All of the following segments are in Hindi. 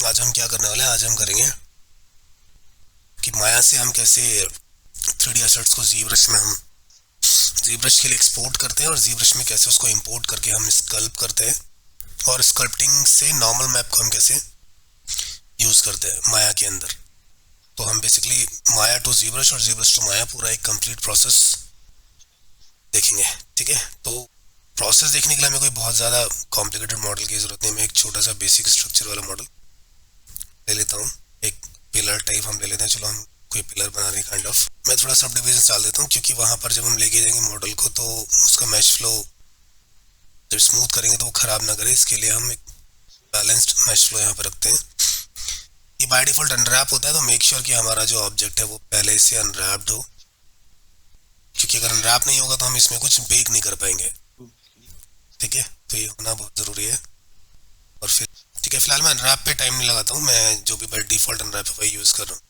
आज हम क्या करने वाले हैं, आज हम करेंगे कि माया से हम कैसे 3D एसेट्स को जीब्रश में हम जीब्रश के लिए एक्सपोर्ट करते हैं और जीब्रश में कैसे उसको इंपोर्ट करके हम स्कल्प करते हैं और स्कल्पटिंग से नॉर्मल मैप को हम कैसे यूज़ करते हैं माया के अंदर। तो हम बेसिकली माया टू जीब्रश और जीब्रश टू माया पूरा एक कंप्लीट प्रोसेस देखेंगे। ठीक है, तो प्रोसेस देखने के लिए हमें कोई बहुत ज़्यादा कॉम्प्लिकेटेड मॉडल की ज़रूरत नहीं। मैं एक छोटा सा बेसिक स्ट्रक्चर वाला मॉडल ले लेता हूँ। एक पिलर टाइप हम ले लेते हैं। चलो हम कोई पिलर बना रहे हैं काइंड ऑफ। मैं थोड़ा सब डिविजन डाल देता हूँ क्योंकि वहाँ पर जब हम लेके जाएंगे मॉडल को तो उसका मैश फ्लो जब स्मूथ करेंगे तो वो ख़राब ना करे, इसके लिए हम एक बैलेंस्ड मैश फ्लो यहाँ पर रखते हैं। ये बाय डिफॉल्ट अनरैप होता है, तो मेक श्योर कि हमारा जो ऑब्जेक्ट है वो पहले से अनरैप्ड हो, क्योंकि अगर अनरैप नहीं होगा तो हम इसमें कुछ बेक नहीं कर पाएंगे। ठीक है, तो ये होना बहुत ज़रूरी है। और फिर ठीक है, फिलहाल मैं अनरैप पे टाइम नहीं लगाता हूँ, मैं जो भी बाय डिफॉल्ट अनरैप है वही यूज़ कर रहा हूँ।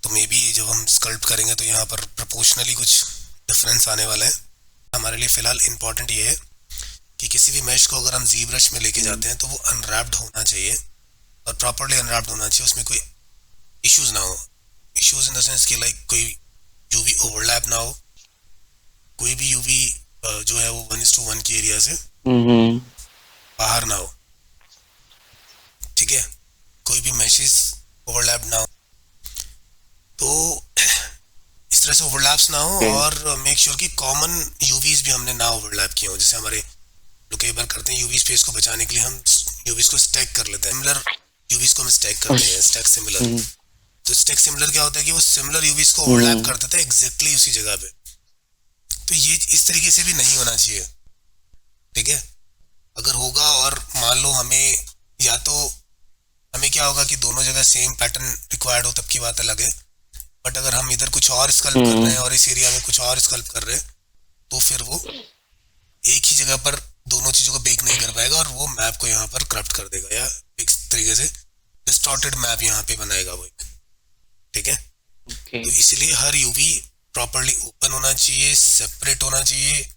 तो मे बी जब हम स्कल्प्ट करेंगे तो यहाँ पर प्रोपोर्शनली कुछ डिफरेंस आने वाला है। हमारे लिए फ़िलहाल इम्पॉर्टेंट ये है कि किसी भी मैश को अगर हम जीब्रश में लेके जाते हैं तो वो अनरैप्ड होना चाहिए और प्रॉपरली अनरैप्ड होना चाहिए, उसमें कोई इश्यूज ना हो। इश्यूज इन द सेंस कि लाइक कोई यूवी ओवरलैप ना हो, कोई भी यूवी जो है वो 1:1 की एरिया से बाहर ना हो। ठीक है, कोई भी मैशेस ओवरलैप ना हो, तो इस तरह से ओवरलैप्स ना हो। और मेक श्योर कि कॉमन यूवीज भी हमने ना ओवरलैप किए हो। जैसे हमारे लोग कई बार करते हैं यूवी स्पेस को बचाने के लिए हम यूवीज को स्टैक कर लेते हैं, सिमिलर यूवीज को हम स्टैक करते हैं, स्टैक सिमिलर। तो स्टैक सिमिलर क्या होता है कि वो सिमिलर यूवीज को ओवरलैप कर देते हैं एग्जैक्टली उसी जगह पे। तो ये इस तरीके से भी नहीं होना चाहिए। ठीक है, अगर होगा और मान लो हमें या तो हमें क्या होगा कि दोनों जगह सेम पैटर्न रिक्वायर्ड हो तब की बात अलग है, बट अगर हम इधर कुछ और स्कल्प कर रहे हैं और इस एरिया में कुछ और स्कल्प कर रहे हैं तो फिर वो एक ही जगह पर दोनों चीज़ों को बेक नहीं कर पाएगा और वो मैप को यहाँ पर करप्ट कर देगा या एक तरीके से डिस्टॉर्टेड मैप यहाँ पे बनाएगा वो एक। ठीक है, तो इसलिए हर यूवी प्रॉपरली ओपन होना चाहिए, सेपरेट होना चाहिए,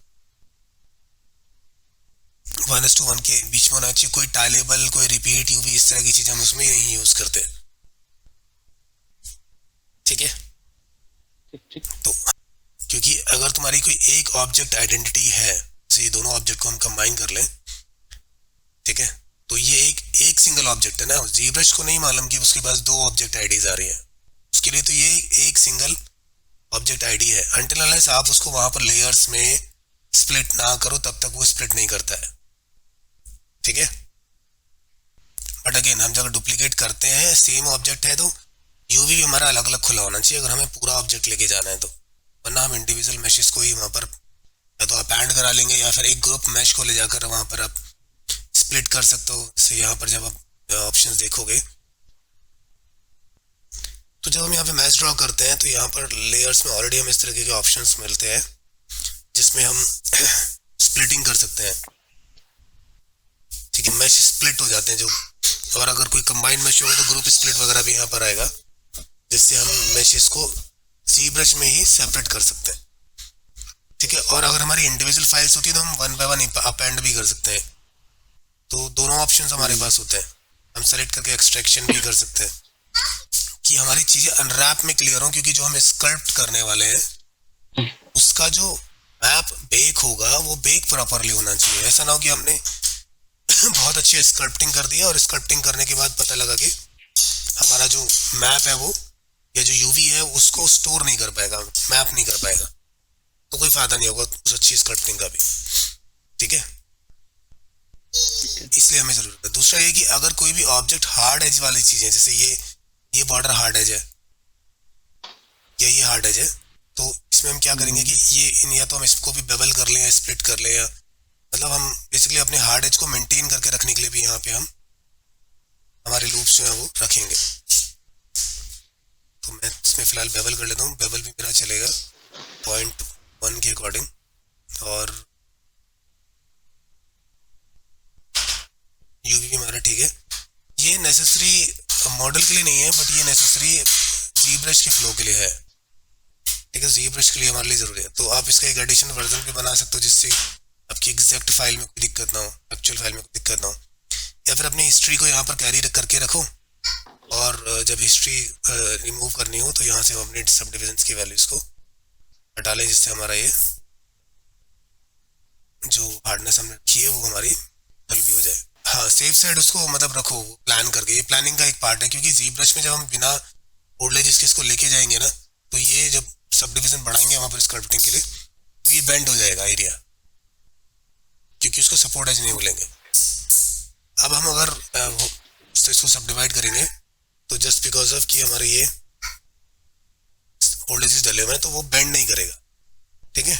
1:1 के बीच में होना चाहिए। कोई टाइलेबल, कोई रिपीट यूवी, इस तरह की चीज़ हम उसमें नहीं यूज़ करते। ठीक है, तो क्योंकि अगर तुम्हारी कोई एक ऑब्जेक्ट आइडेंटिटी है, जैसे ये दोनों ऑब्जेक्ट को हम कंबाइन कर लें, ठीक है, तो ये एक सिंगल ऑब्जेक्ट है ना। जीब्रश को नहीं मालूम कि उसके पास दो ऑब्जेक्ट आईडीज आ रही है, उसके लिए तो ये एक सिंगल ऑब्जेक्ट आईडी है। अनटिल अनलेस आप उसको वहां पर लेयर्स में स्प्लिट ना करो तब तक वो स्प्लिट नहीं करता है। ठीक है, बट अगेन हम जब डुप्लीकेट करते हैं सेम ऑब्जेक्ट है तो यूवी भी हमारा अलग अलग खुला होना चाहिए अगर हमें पूरा ऑब्जेक्ट लेके जाना है तो, वरना हम इंडिविजुअल मैशेस को ही वहाँ पर या तो अपैंड करा लेंगे या फिर एक ग्रुप मैश को ले जाकर वहाँ पर आप स्प्लिट कर सकते हो। जैसे यहाँ पर जब आप ऑप्शंस देखोगे तो जब हम यहाँ पे मैच ड्रॉ करते हैं तो यहाँ पर लेयर्स में ऑलरेडी हमें इस तरीके के ऑप्शंस मिलते हैं जिसमें हम स्प्लिटिंग कर सकते हैं। ठीक है, मैश स्प्लिट हो जाते हैं जो, और अगर कोई कंबाइन मैश होगा तो ग्रुप स्प्लिट वगैरह भी यहाँ पर आएगा जिससे हम मैशेस को जीब्रश में ही सेपरेट कर सकते हैं। ठीक है, और अगर हमारी इंडिविजुअल फाइल्स होती है तो हम 1 बाय 1 अपेंड भी कर सकते हैं। तो दोनों ऑप्शंस हमारे पास होते हैं, हम सेलेक्ट करके एक्सट्रैक्शन भी कर सकते हैं कि हमारी चीज़ें अनरैप में क्लियर हो, क्योंकि जो हम स्कल्प्ट करने वाले हैं उसका जो मैप बेक होगा वो बेक प्रॉपरली होना चाहिए। ऐसा ना हो कि हमने बहुत अच्छी स्कल्प्टिंग कर दिया और स्कल्प्टिंग करने के बाद पता लगा कि हमारा जो मैप है वो या जो यूवी है उसको स्टोर नहीं कर पाएगा, मैप नहीं कर पाएगा, तो कोई फायदा नहीं होगा उस अच्छी स्कल्प्टिंग का भी। ठीक है, इसलिए हमें जरूरत है। दूसरा ये कि अगर कोई भी ऑब्जेक्ट हार्ड एज वाली चीज़ है, जैसे ये बॉर्डर हार्ड एज है या ये हार्ड एज है, तो इसमें हम क्या करेंगे कि ये या तो हम इसको भी बेवल कर लें या स्प्लिट कर लें, या मतलब हम बेसिकली अपने हार्ड एज को मेंटेन करके रखने के लिए भी यहाँ पे हम हमारे लूप्स जो है वो रखेंगे। तो मैं इसमें फिलहाल बेवल कर लेता हूँ, बेवल भी मेरा चलेगा 0.1 के अकॉर्डिंग, और यूवी भी हमारा ठीक है। ये नेसेसरी मॉडल के लिए नहीं है बट ये नेसेसरी जीब्रश के फ्लो के लिए है। ठीक है, जीब्रश के लिए हमारे लिए ज़रूरी है। तो आप इसका एक एडिशनल वर्जन भी बना सकते हो जिससे आपकी एग्जैक्ट फाइल में कोई दिक्कत ना हो, एक्चुअल फाइल में कोई दिक्कत ना हो, या फिर अपनी हिस्ट्री को यहाँ पर कैरी करके रखो और जब हिस्ट्री रिमूव करनी हो तो यहाँ से हम अपने सब डिविजन्स की वैल्यूज़ को हटा लें, जिससे हमारा ये जो हार्डनेस हमने रखी है वो हमारी हल भी हो जाए। हाँ, सेफ साइड उसको मतलब रखो प्लान करके, ये प्लानिंग का एक पार्ट है, क्योंकि जीब्रश में जब हम बिना ओवरलेज के इसको लेके जाएंगे ना, तो ये जब सब डिविजन बढ़ाएंगे वहाँ पर स्कल्पटिंग के लिए, तो ये बेंड हो जाएगा एरिया, क्योंकि उसको सपोर्ट एज नहीं मिलेंगे। अब हम अगर तो इसको सब डिवाइड करेंगे तो जस्ट बिकॉज ऑफ कि हमारे ये ओल्डेजेस डले हुए हैं तो वो बेंड नहीं करेगा, ठीक है।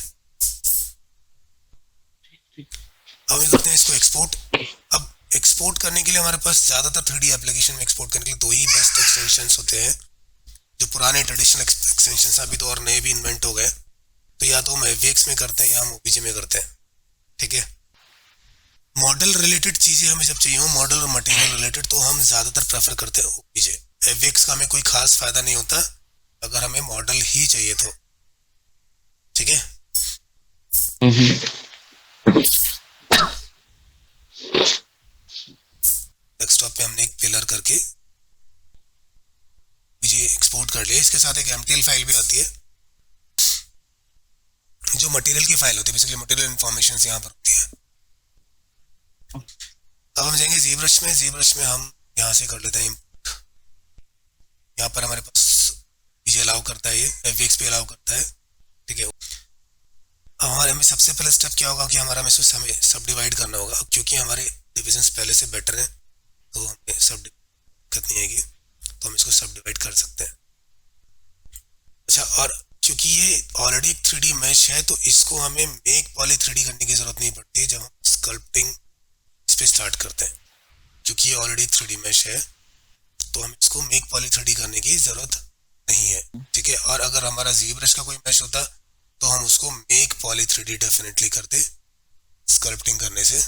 अब हम करते हैं इसको एक्सपोर्ट। अब एक्सपोर्ट करने के लिए हमारे पास ज़्यादातर 3D एप्लीकेशन में एक्सपोर्ट करने के लिए दो ही बेस्ट एक्सटेंशंस होते हैं, जो पुराने ट्रेडिशनल एक्सटेंशंस, अभी तो और नए भी इन्वेंट हो गए, तो या तो हम FVX में करते हैं या हम OBJ में करते हैं, ठीक है। मॉडल रिलेटेड चीज़ें हमें जब चाहिए हो, मॉडल और मटेरियल रिलेटेड, तो हम ज़्यादातर प्रेफर करते हैं OBJ। FVX का हमें कोई खास फायदा नहीं होता अगर हमें मॉडल ही चाहिए तो, ठीक है। डेस्कटॉप पे हमने एक पिलर करके OBJ एक्सपोर्ट कर लिया। इसके साथ एक MTL फाइल भी आती है जो मटेरियल की फाइल होती है, बेसिकली मटेरियल इन्फॉर्मेशन यहाँ पर होती है। अब हम जाएंगे जीब्रश में। जीब्रश में हम यहाँ से कर लेते हैं इंपोर्ट। यहाँ पर हमारे पास OBJ अलाउ करता है, ये FVX पे अलाउ करता है, ठीक है। अब हमारे हमें सबसे पहले स्टेप क्या होगा कि हमारा हमें सब डिवाइड करना होगा, क्योंकि हमारे डिविजन्स पहले से बेटर हैं तो हमें सब दिक्कत नहीं आएगी, तो हम इसको सब डिवाइड कर सकते हैं। अच्छा, और क्योंकि ये ऑलरेडी एक 3D मैश है तो इसको हमें मेक पॉली 3D करने की जरूरत नहीं पड़ती जब हम स्कल्पटिंग इस पे स्टार्ट करते हैं, क्योंकि ये ऑलरेडी 3D मैश है तो हम इसको मेक पॉली 3D करने की जरूरत नहीं है, ठीक है। और अगर हमारा जीब्रश का कोई मैश होता तो हम उसको मेक पॉली 3D डेफिनेटली करते स्कल्पटिंग करने से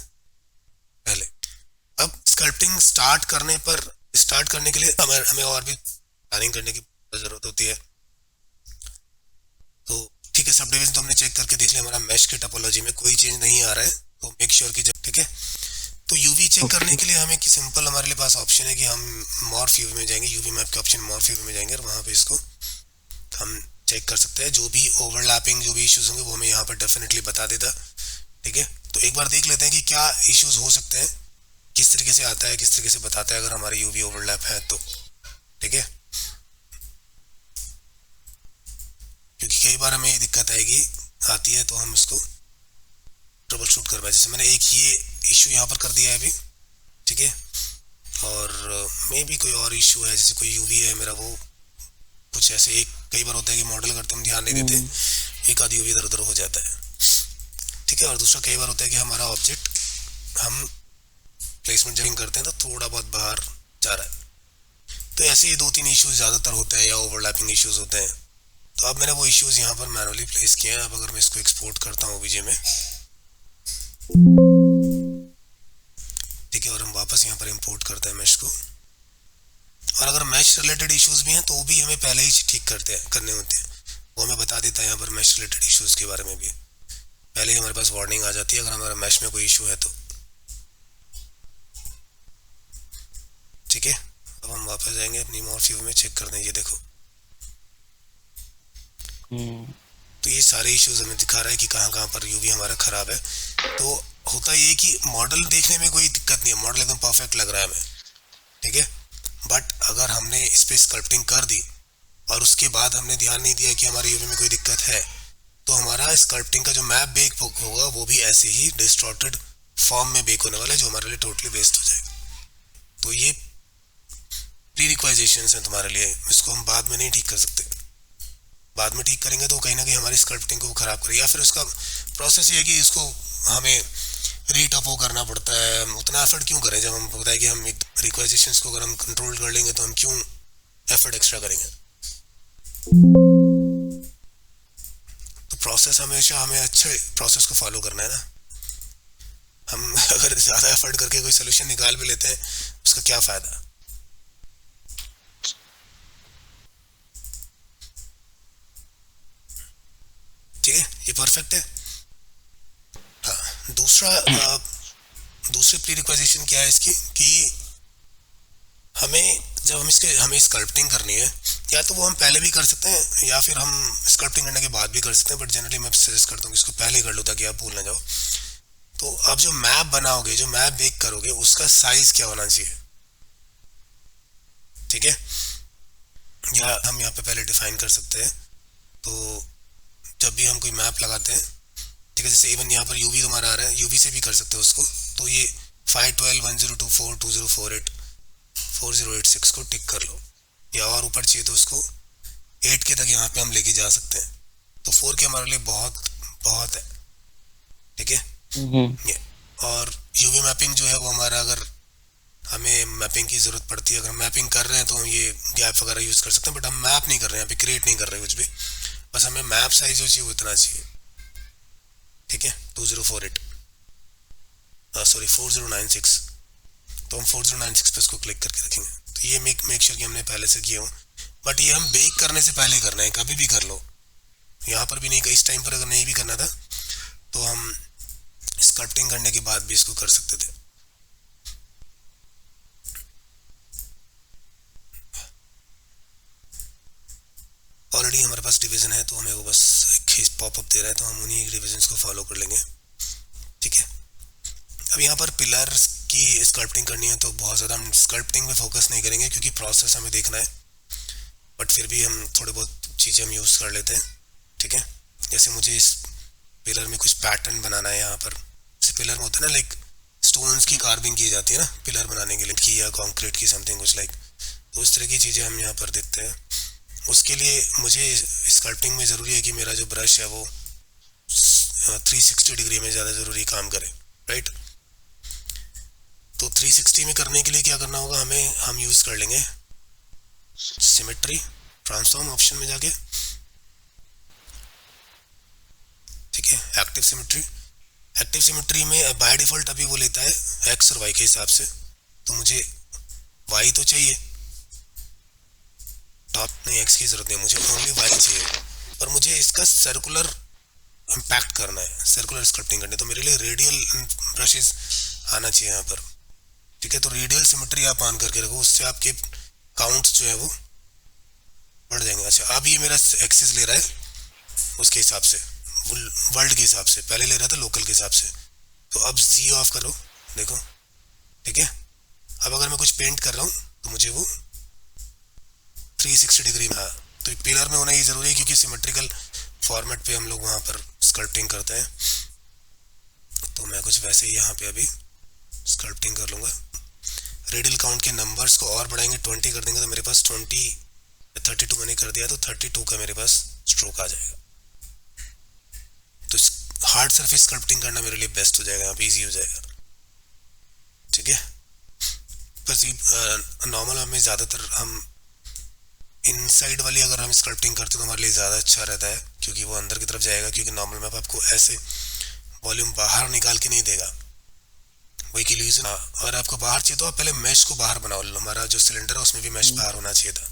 पहले। अब स्कल्पटिंग स्टार्ट करने के लिए हमें और भी प्लानिंग करने की जरूरत होती है। तो ठीक है, सब डिविजन तो हमने चेक करके देख लिया, हमारा मैश के टोपोलॉजी में कोई चेंज नहीं आ रहा है, तो मेक श्योर की जब, ठीक है। तो यूवी चेक करने के लिए हमें कि सिंपल हमारे लिए पास ऑप्शन है कि हम मॉर्फ यूवी में जाएंगे, यूवी मैप के ऑप्शन मॉर्फ यूवी में जाएंगे और वहाँ पे इसको हम चेक कर सकते हैं। जो भी ओवरलैपिंग जो भी इश्यूज होंगे वो हमें यहाँ पर डेफिनेटली बता देता, ठीक है। तो एक बार देख लेते हैं कि क्या इश्यूज हो सकते हैं, किस तरीके से आता है, किस तरीके से बताता है अगर हमारे यूवी ओवरलैप है तो, ठीक है। क्योंकि कई बार हमें दिक्कत आती है तो हम इसको ट्रबल शूट कर पाए। जैसे मैंने एक ये इशू यहाँ पर कर दिया है अभी, ठीक है। और मे भी कोई और इशू है, जैसे कोई यूवी है मेरा, वो कुछ ऐसे एक कई बार होता है कि मॉडल करते हम ध्यान नहीं देते, एक आधी यूवी इधर उधर हो जाता है, ठीक है। और दूसरा कई बार होता है कि हमारा ऑब्जेक्ट हम प्लेसमेंट जब करते हैं तो थोड़ा बहुत बाहर जा रहा है। तो ऐसे ये 2-3 इश्यूज ज़्यादातर होते हैं या ओवरलैपिंग इश्यूज होते हैं। तो अब मैंने वो इश्यूज यहाँ पर मैनुअली प्लेस किए हैं। अब अगर मैं इसको एक्सपोर्ट करता हूँ OBJ में, ठीक है, और हम वापस यहाँ पर इंपोर्ट करते हैं मैश को, और अगर मैश रिलेटेड इश्यूज भी हैं तो वो भी हमें पहले ही ठीक करने होते हैं, वो हमें बता देता है यहाँ पर मैश रिलेटेड इश्यूज के बारे में भी पहले ही हमारे पास वार्निंग आ जाती है अगर हमारा मैश में कोई इशू है तो, ठीक है। अब हम वापस जाएंगे अपनी मॉर्फ व्यू में, चेक कर दें, ये देखो तो ये सारे इश्यूज हमें दिखा रहा है कि कहाँ कहाँ पर यूवी हमारा खराब है। तो होता ये कि मॉडल देखने में कोई दिक्कत नहीं है, मॉडल एकदम परफेक्ट लग रहा है हमें, ठीक है। बट अगर हमने इस पर स्कल्पटिंग कर दी और उसके बाद हमने ध्यान नहीं दिया कि हमारे यूवी में कोई दिक्कत है, तो हमारा स्कल्पटिंग का जो मैप बेक होगा वो भी ऐसे ही डिस्टॉर्टेड फॉर्म में बेक होने वाला है, जो हमारे लिए टोटली वेस्ट हो जाएगा। तो ये प्री रिक्वाइजेशंस हैं तुम्हारे लिए, इसको हम बाद में नहीं ठीक कर सकते। बाद में ठीक करेंगे तो कहीं ना कहीं हमारी स्कल्पटिंग को खराब करेगा, या फिर उसका प्रोसेस ये है कि इसको हमें रीटपो करना पड़ता है। उतना एफर्ट क्यों करें जब हम पता है कि हम रिक्वाइजेशंस को अगर हम कंट्रोल कर लेंगे तो हम क्यों एफर्ट एक्स्ट्रा करेंगे। तो प्रोसेस हमेशा हमें अच्छे प्रोसेस को फॉलो करना है ना। हम अगर ज़्यादा एफर्ट करके कोई सोल्यूशन निकाल भी लेते हैं उसका क्या फ़ायदा। ठीक है, ये परफेक्ट है। हाँ, दूसरे प्री रिक्वाइजेशन क्या है इसकी कि हमें जब हमें स्कल्पटिंग करनी है, या तो वो हम पहले भी कर सकते हैं या फिर हम स्कल्पटिंग करने के बाद भी कर सकते हैं, बट जनरली मैं सजेस्ट करता हूँ कि इसको पहले कर लो ताकि आप भूल ना जाओ। तो आप जो मैप बनाओगे, जो मैप बेक करोगे, उसका साइज क्या होना चाहिए, ठीक है, या हम यहाँ पे पहले डिफाइन कर सकते हैं। तो जब भी हम कोई मैप लगाते हैं, ठीक है, जैसे इवन यहाँ पर यूवी तुम्हारा आ रहा है, यूवी से भी कर सकते हो उसको। तो ये 51210242048 4086 को टिक कर लो, या और ऊपर चाहिए तो उसको 8 के तक यहाँ पे हम लेके जा सकते हैं। तो 4 के हमारे लिए बहुत बहुत है, ठीक है। हम्म। ये और यूवी मैपिंग जो है वो हमारा, अगर हमें मैपिंग की ज़रूरत पड़ती है, अगर मैपिंग कर रहे हैं तो हम ये गैप वगैरह यूज़ कर सकते हैं, बट हम मैप नहीं कर रहे हैं, यहाँ पे क्रिएट नहीं कर रहे कुछ भी, बस हमें मैप साइज जो चाहिए वो इतना चाहिए, ठीक है। 2048, सॉरी 4096। तो हम 4096 पे इसको क्लिक करके रखेंगे। तो ये मेक श्योर कि हमने पहले से किया हो, बट ये हम बेक करने से पहले करना है, कभी भी कर लो, यहाँ पर भी नहीं, इस टाइम पर अगर नहीं भी करना था तो हम स्कल्पटिंग करने के बाद भी इसको कर सकते थे। ऑलरेडी हमारे पास डिवीजन है तो हमें वो बस एक पॉपअप दे रहा है, तो हम उन्हीं डिवीजन को फॉलो कर लेंगे, ठीक है। अब यहाँ पर पिलर्स की स्कल्पटिंग करनी है तो बहुत ज़्यादा हम स्कल्पटिंग में फोकस नहीं करेंगे क्योंकि प्रोसेस हमें देखना है, बट फिर भी हम थोड़े बहुत चीज़ें हम यूज़ कर लेते हैं, ठीक है। जैसे मुझे इस पिलर में कुछ पैटर्न बनाना है, यहाँ पर जैसे पिलर में होता है ना, लाइक स्टोन्स की कार्विंग की जाती है ना पिलर बनाने के लिए, की या कंक्रीट की समथिंग कुछ लाइक, तो उस तरह की चीज़ें हम यहाँ पर देखते हैं। उसके लिए मुझे स्कल्पटिंग में ज़रूरी है कि मेरा जो ब्रश है वो 360 डिग्री में ज़्यादा ज़रूरी काम करे, राइट। तो 360 में करने के लिए क्या करना होगा हमें, हम यूज़ कर लेंगे सिमेट्री ट्रांसफॉर्म ऑप्शन में जाके, ठीक है, एक्टिव सिमेट्री। एक्टिव सिमेट्री में बाय डिफॉल्ट अभी वो लेता है एक्स और वाई के हिसाब से, तो मुझे वाई तो चाहिए, टॉप नहीं, एक्स की ज़रूरत नहीं, मुझे ओनली वाई चाहिए, और मुझे इसका सर्कुलर इम्पैक्ट करना है, सर्कुलर स्कल्पटिंग करनी है, तो मेरे लिए रेडियल ब्रशेस आना चाहिए यहाँ पर, ठीक है। तो रेडियल सिमेट्री आप ऑन करके रखो, उससे आपके काउंट्स जो है वो बढ़ जाएंगे। अच्छा, अब ये मेरा एक्सिस ले रहा है उसके हिसाब से, वर्ल्ड के हिसाब से, पहले ले रहा था लोकल के हिसाब से। तो अब सी ऑफ करो, देखो, ठीक है। अब अगर मैं कुछ पेंट कर रहा हूँ तो मुझे वो 360 डिग्री में, तो पिलर में होना ही ज़रूरी है क्योंकि सिमेट्रिकल फॉर्मेट पे हम लोग वहाँ पर स्कल्पटिंग करते हैं। तो मैं कुछ वैसे ही यहाँ पे अभी स्कल्पटिंग कर लूँगा। रेडियल काउंट के नंबर्स को और बढ़ाएंगे, 20 कर देंगे तो मेरे पास 20, 32 मैंने कर दिया तो 32 का मेरे पास स्ट्रोक आ जाएगा। तो हार्ड सरफेस स्कल्पटिंग करना मेरे लिए बेस्ट हो जाएगा, यहाँ पे ईजी हो जाएगा, ठीक है। बस नॉर्मल हमें ज़्यादातर हम इनसाइड वाली अगर हम स्कल्पटिंग करते हैं तो हमारे लिए ज़्यादा अच्छा रहता है क्योंकि वो अंदर की तरफ जाएगा, क्योंकि नॉर्मल मैप आपको ऐसे वॉल्यूम बाहर निकाल के नहीं देगा, वही के लिए। और आपको बाहर चाहिए तो आप पहले मैश को बाहर बनाओ, हमारा जो सिलेंडर है उसमें भी मैश बाहर होना चाहिए था,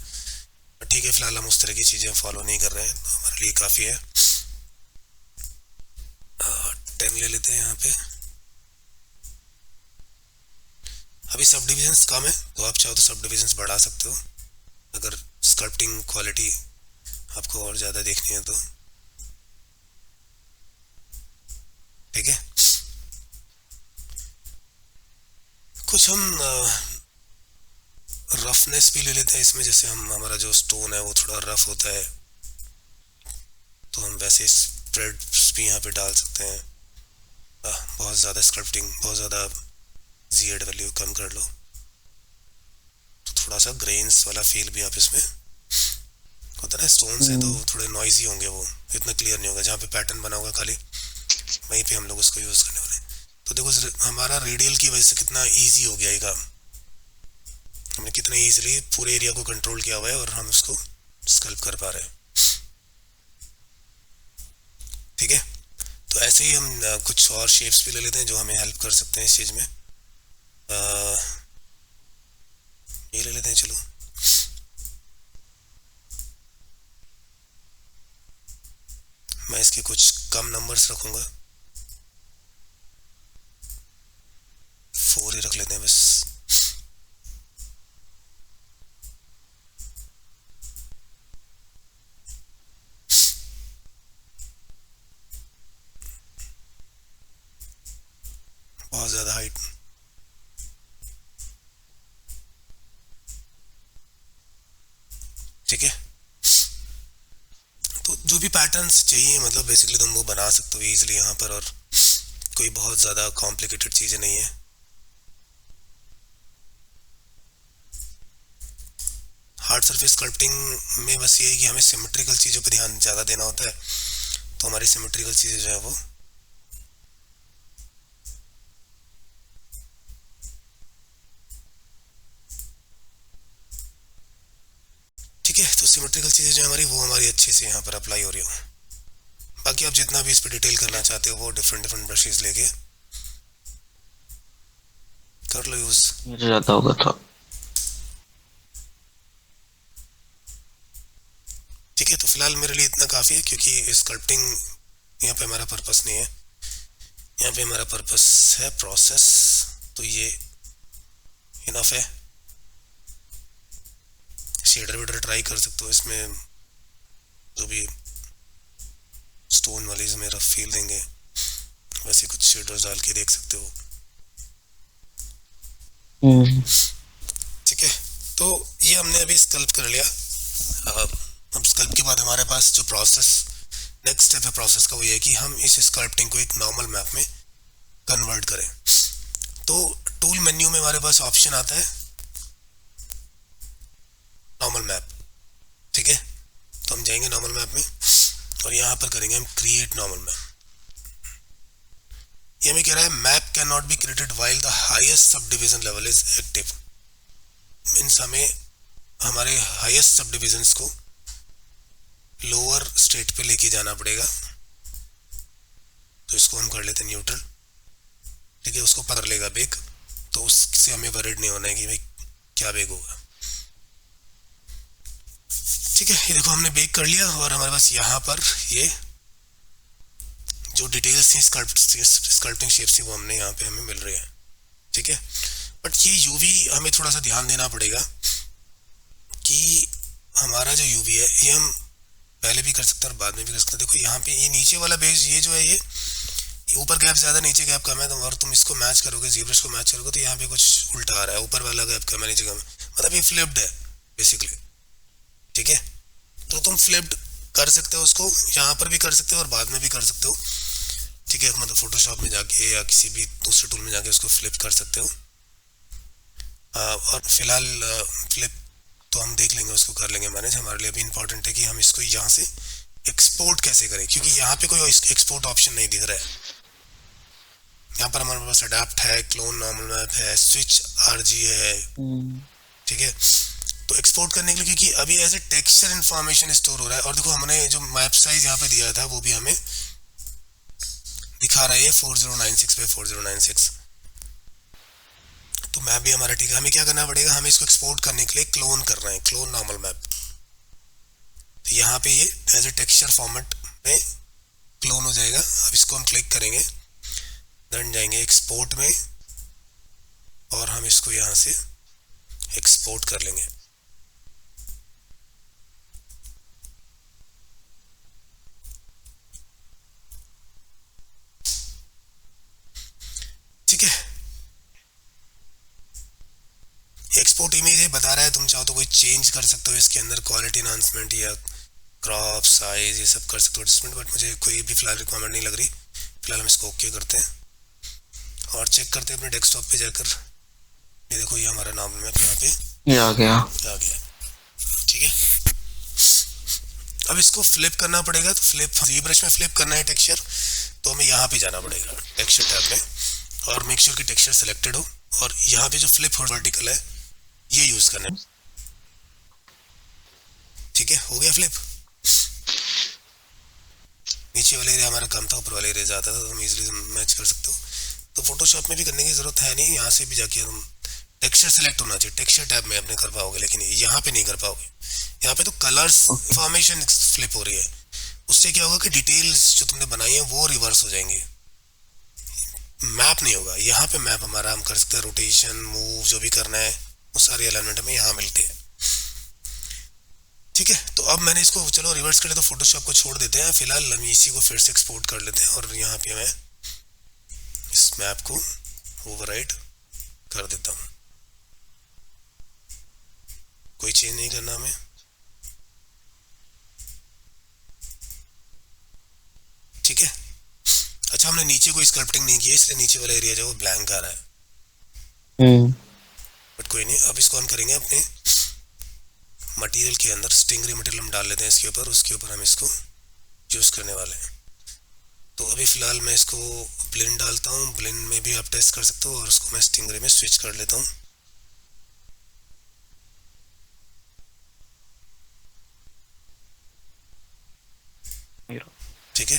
ठीक है। फिलहाल हम उस तरह की चीज़ें फॉलो नहीं कर रहे हैं, तो हमारे लिए काफ़ी है। 10 ले लेते हैं यहाँ पे। अभी सब डिविजन्स कम है तो आप चाहो तो सब डिविजन्स बढ़ा सकते हो अगर स्कल्पटिंग क्वालिटी आपको और ज़्यादा देखनी है तो, ठीक है। कुछ हम रफनेस भी ले लेते हैं इसमें, जैसे हम हमारा जो स्टोन है वो थोड़ा रफ होता है तो हम वैसे स्प्रेड्स भी यहाँ पे डाल सकते हैं। बहुत ज़्यादा स्कल्पटिंग, बहुत ज़्यादा जीएड वैल्यू कम कर लो तो थोड़ा सा ग्रेन्स वाला फील भी आप इसमें होता है ना। स्टोन्स हैं तो थोड़े नॉइजी होंगे, वो इतना क्लियर नहीं होगा। जहाँ पे पैटर्न बना होगा खाली वहीं पे हम लोग उसको यूज़ करने वाले। तो देखो हमारा रेडियल की वजह से कितना ईजी हो गया ये काम, हमने कितना ईजिली पूरे एरिया को कंट्रोल किया हुआ है और हम उसको स्कल्प कर पा रहे हैं, ठीक है। तो ऐसे ही हम कुछ और शेप्स भी ले लेते हैं जो हमें हेल्प कर सकते हैं इस चीज़ में। ये ले लेते हैं, चलो। मैं इसके कुछ कम नंबर्स रखूँगा, 4 ही रख लेते हैं बस। बहुत ज़्यादा हाइट। ठीक है, तो जो भी पैटर्न्स चाहिए मतलब बेसिकली तुम वो बना सकते हो इजीली यहाँ पर, और कोई बहुत ज़्यादा कॉम्प्लिकेटेड चीज़ें नहीं है। हार्ड सरफेस स्कल्पटिंग में बस ये है कि हमें सिमेट्रिकल चीज़ों पर ध्यान ज़्यादा देना होता है, तो हमारी सिमेट्रिकल चीज़ें जो है वो ठीक है। तो सिमेट्रिकल चीज़ें जो हमारी वो हमारी अच्छे से यहाँ पर अप्लाई हो रही हो। बाकी आप जितना भी इस पर डिटेल करना चाहते हो वो डिफरेंट डिफरेंट ब्रशेस लेके कर लो यूज़। मुझे ज्यादा होगा तो ठीक है, तो फिलहाल मेरे लिए इतना काफ़ी है, क्योंकि स्कल्पटिंग यहाँ पे हमारा पर्पस नहीं है, यहाँ पे हमारा पर्पस है प्रोसेस, तो ये इनफ है। शेडर वेडर ट्राई कर सकते हो इसमें, जो भी स्टोन वाली जो मेरा फील देंगे वैसे कुछ शेडर्स डाल के देख सकते हो। ठीक है, तो ये हमने अभी स्कल्प कर लिया। अब स्कल्प के बाद हमारे पास जो प्रोसेस नेक्स्ट स्टेप है प्रोसेस का, वो ये है कि हम इस स्कल्पटिंग को एक नॉर्मल मैप में कन्वर्ट करें। तो टूल मेन्यू में हमारे पास ऑप्शन आता है नॉर्मल मैप। ठीक है, तो हम जाएंगे नॉर्मल मैप में और यहाँ पर करेंगे हम क्रिएट नॉर्मल मैप। ये हमें कह रहा है map can not be created while the highest sub division level is active. Means हमें हमारे हाईएस्ट सब डिविजन्स को लोअर स्टेट पे लेके जाना पड़ेगा। तो इसको हम कर लेते हैं न्यूट्रल। ठीक है, उसको पकड़ लेगा बेक, तो उससे हमें वरिड नहीं होना है कि भाई क्या बेक होगा। ठीक है, ये देखो हमने बेक कर लिया और हमारे पास यहाँ पर ये जो डिटेल्स थी स्कल्पटिंग शेप्स थी वो हमने यहाँ पे हमें मिल रही है। ठीक है, बट ये यूवी हमें थोड़ा सा ध्यान देना पड़ेगा कि हमारा जो यूवी है ये हम पहले भी कर सकते हैं और बाद में भी कर सकते हैं। देखो यहाँ पे ये नीचे वाला बेस ये जो है ये ऊपर गैप ज़्यादा नीचे गैप कम है, तो और तुम इसको मैच करोगे ZBrush को मैच करोगे तो यहाँ पे कुछ उल्टा आ रहा है, ऊपर वाला गैप कम है नीचे कम है, मतलब ये फ्लिप्ड है बेसिकली। ठीक है, तो तुम फ्लिप्ड कर सकते हो उसको, यहाँ पर भी कर सकते हो और बाद में भी कर सकते हो। ठीक है, मतलब फोटोशॉप में जाके या किसी भी दूसरे टूल में जाके उसको फ्लिप कर सकते हो। और फिलहाल फ्लिप तो हम देख लेंगे, उसको कर लेंगे मैनेज। हमारे लिए अभी इंपॉर्टेंट है कि हम इसको यहाँ से एक्सपोर्ट कैसे करें, क्योंकि यहाँ पे कोई एक्सपोर्ट ऑप्शन नहीं दिख रहा है। यहाँ पर हमारे पास अडेप्ट है, क्लोन नॉर्मल मैप है, स्विच RG है। ठीक है, तो एक्सपोर्ट करने के लिए क्योंकि अभी as a texture information store हो रहा है, और देखो हमने जो मैप साइज यहाँ पे दिया था वो भी हमें दिखा रहा है 4096 बाई 4096। तो मैप भी हमारा ठीक है। हमें क्या करना पड़ेगा, हमें इसको एक्सपोर्ट करने के लिए क्लोन करना है, क्लोन नॉर्मल मैप। तो यहाँ पे ये एज ए टेक्सचर फॉर्मेट में क्लोन हो जाएगा। अब इसको हम क्लिक करेंगे, देन जाएंगे एक्सपोर्ट में और हम इसको यहाँ से एक्सपोर्ट कर लेंगे। ठीक है, एक्सपोर्ट इमेज है, बता रहा है तुम चाहो तो कोई चेंज कर सकते हो इसके अंदर, क्वालिटी एनहांसमेंट या क्रॉप साइज ये सब कर सकते हो एडजस्टमेंट, बट मुझे कोई भी फिलहाल रिक्वायरमेंट नहीं लग रही। फिलहाल हम इसको ओके करते हैं और चेक करते हैं अपने डेस्कटॉप पे जाकर। ये देखो ये हमारा नाम मैप यहाँ पे ये आ गया। ठीक है, अब इसको फ्लिप करना पड़ेगा। तो फ्लिप ZBrush में फ्लिप करना है टेक्सचर, तो हमें यहाँ पे जाना पड़ेगा टेक्सचर टैब में और मेक श्योर कि टेक्सचर सिलेक्टेड हो, और यहाँ पे जो फ्लिप वर्टिकल है ये यूज करना है। ठीक है, हो गया फ्लिप। नीचे वाले एरिया हमारा कम था, ऊपर वाले एरिया ज़्यादा था, तो हम इजीली मैच कर सकते हो। तो फोटोशॉप में भी करने की ज़रूरत है नहीं, यहाँ से भी जाके हम टेक्सचर सेलेक्ट होना चाहिए, टेक्सचर टैब में अपने कर पाओगे, लेकिन यहाँ पे नहीं कर पाओगे। यहाँ पे तो कलर्स फॉर्मेशन फ्लिप हो रही है, उससे क्या होगा कि डिटेल्स जो तुमने बनाई है वो रिवर्स हो जाएंगे, मैप नहीं होगा। यहाँ पे मैप हमारा हम कर सकते हैं, रोटेशन मूव जो भी करना है वो सारे एलिमेंट हमें यहाँ मिलते हैं। ठीक है, तो अब मैंने इसको चलो रिवर्स कर ले, तो फोटोशॉप को छोड़ देते हैं। फिलहाल हम इसी को फिर से एक्सपोर्ट कर लेते हैं और यहाँ पे मैं इस मैप को ओवरराइड कर देता हूँ, कोई चेंज नहीं करना हमें। ठीक है। अच्छा, हमने नीचे कोई स्कल्पटिंग नहीं किया, इसलिए नीचे वाला एरिया जो वो ब्लैंक आ रहा है, बट कोई नहीं। अब इसको हम करेंगे अपने मटेरियल के अंदर, स्टिंगरी मटेरियल हम डाल लेते हैं इसके ऊपर, उसके ऊपर हम इसको यूज़ करने वाले हैं। तो अभी फ़िलहाल मैं इसको ब्लेंड डालता हूँ, ब्लेंड में भी आप टेस्ट कर सकते हो, और उसको मैं स्टिंगरी में स्विच कर लेता हूँ। ठीक है,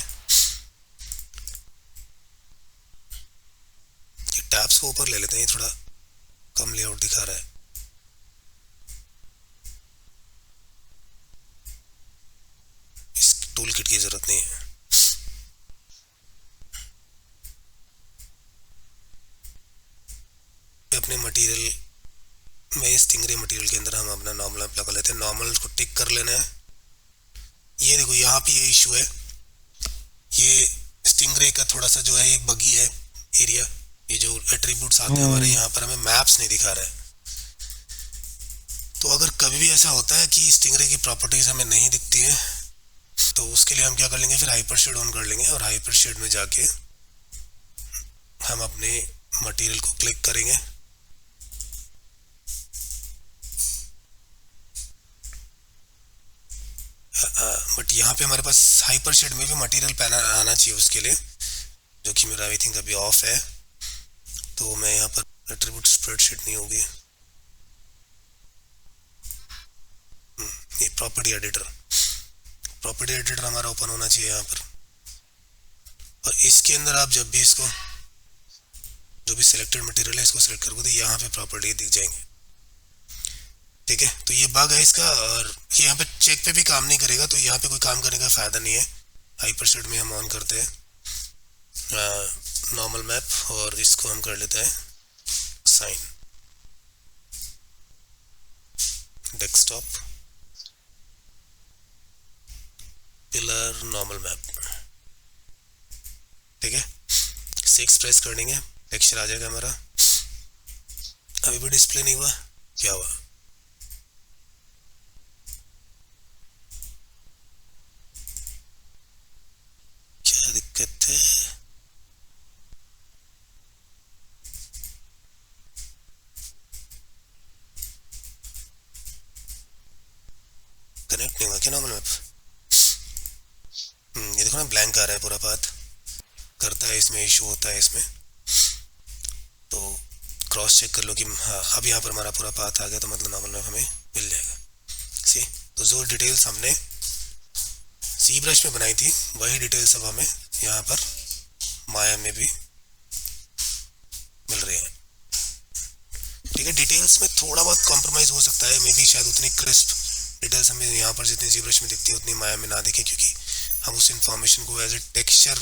ये टैब्स को ऊपर ले लेते हैं, ये थोड़ा कम लेआउट दिखा रहा है। इस टूल किट की ज़रूरत नहीं है। अपने मटेरियल में, स्टिंगरी मटेरियल के अंदर हम अपना नॉर्मल मैप लगा लेते हैं। नॉर्मल को टिक कर लेना है। ये देखो यहाँ पे ये इशू है, ये स्टिंगरे का थोड़ा सा जो है एक बगी है एरिया, ये जो एट्रीब्यूट्स आते हैं हमारे यहाँ पर हमें मैप्स नहीं दिखा रहा है। तो अगर कभी भी ऐसा होता है कि स्टिंगरे की प्रॉपर्टीज हमें नहीं दिखती हैं, तो उसके लिए हम क्या कर लेंगे, फिर हाइपर शेड ऑन कर लेंगे, और हाइपर शेड में जाके हम अपने मटेरियल को क्लिक करेंगे। बट यहाँ पे हमारे पास हाइपर शेड में भी मटेरियल पैनल आना चाहिए उसके लिए, जो कि मेरा आई थिंक अभी ऑफ है। तो मैं यहाँ पर एट्रीब्यूट स्प्रेडशीट नहीं होगी, ये प्रॉपर्टी एडिटर हमारा ओपन होना चाहिए यहाँ पर। और इसके अंदर आप जब भी इसको, जो भी सिलेक्टेड मटेरियल है इसको सिलेक्ट करोगे तो यहाँ पे प्रॉपर्टी दिख जाएंगे। ठीक है, तो ये बग है इसका, और ये यहाँ पे चेक पे भी काम नहीं करेगा, तो यहाँ पे कोई काम करने का फ़ायदा नहीं है। हाइपर शेड में हम ऑन करते हैं नॉर्मल मैप, और इसको हम कर लेते हैं sign desktop pillar normal map. ठीक है, 6 प्रेस कर देंगे, टेक्सचर आ जाएगा हमारा। अभी भी डिस्प्ले नहीं हुआ, क्या हुआ? क्या दिक्कत है? कनेक्ट नहीं हुआ क्या नॉर्मल मैप? ये देखो ना, ब्लैंक आ रहा है पूरा पाथ, करता है इसमें, इशू होता है इसमें। तो क्रॉस चेक कर लो कि हाँ अब यहाँ पर हमारा पूरा पाथ आ गया, तो मतलब नॉर्मल मैप हमें मिल जाएगा। सी, तो जो डिटेल्स हमने सी ब्रश में बनाई थी वही डिटेल्स अब हमें यहाँ पर माया में भी मिल रही है। ठीक है, डिटेल्स में थोड़ा बहुत कॉम्प्रोमाइज़ हो सकता है, मे बी शायद उतनी क्रिस्प डिटेल्स हमें यहाँ पर जितनी सी ब्रश में दिखती है उतनी माया में ना दिखे, क्योंकि हम उस इंफॉर्मेशन को एज ए टेक्सचर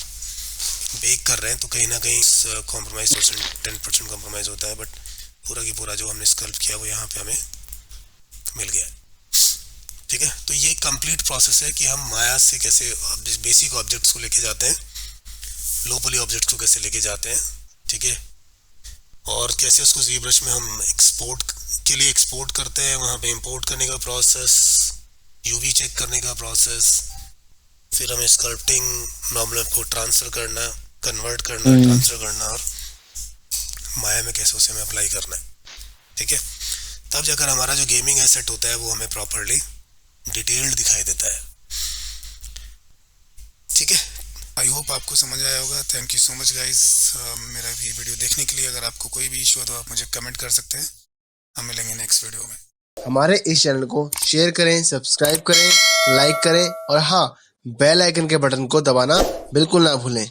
बेक कर रहे हैं, तो कहीं ना कहीं कॉम्प्रोमाइज 10% कॉम्प्रोमाइज़ होता है। बट पूरा की पूरा जो हमने स्कल्प किया वो यहाँ पे हमें मिल गया। ठीक है, तो ये कंप्लीट प्रोसेस है कि हम माया से कैसे बेसिक ऑब्जेक्ट्स को लेके जाते हैं, लो पॉली ऑब्जेक्ट्स को कैसे लेके जाते हैं। ठीक है, और कैसे उसको जी ब्रश में हम एक्सपोर्ट के लिए एक्सपोर्ट करते हैं, वहाँ पे इंपोर्ट करने का प्रोसेस, यूवी चेक करने का प्रोसेस, फिर हमें स्कल्पटिंग नॉर्मल को ट्रांसफ़र करना, कन्वर्ट करना, ट्रांसफ़र करना, और माया में कैसे उसे हमें अप्लाई करना है। ठीक है, तब जाकर हमारा जो गेमिंग एसेट होता है वो हमें प्रॉपरली डिटेल्ड दिखाई देता है। ठीक है, आई होप आपको समझ आया होगा। Thank you so much guys मेरा भी वीडियो देखने के लिए। अगर आपको कोई भी इशू हो तो आप मुझे कमेंट कर सकते हैं। हम मिलेंगे नेक्स्ट वीडियो में। हमारे इस चैनल को शेयर करें, सब्सक्राइब करें, लाइक करें, और हाँ, बेल आइकन के बटन को दबाना बिल्कुल ना भूलें।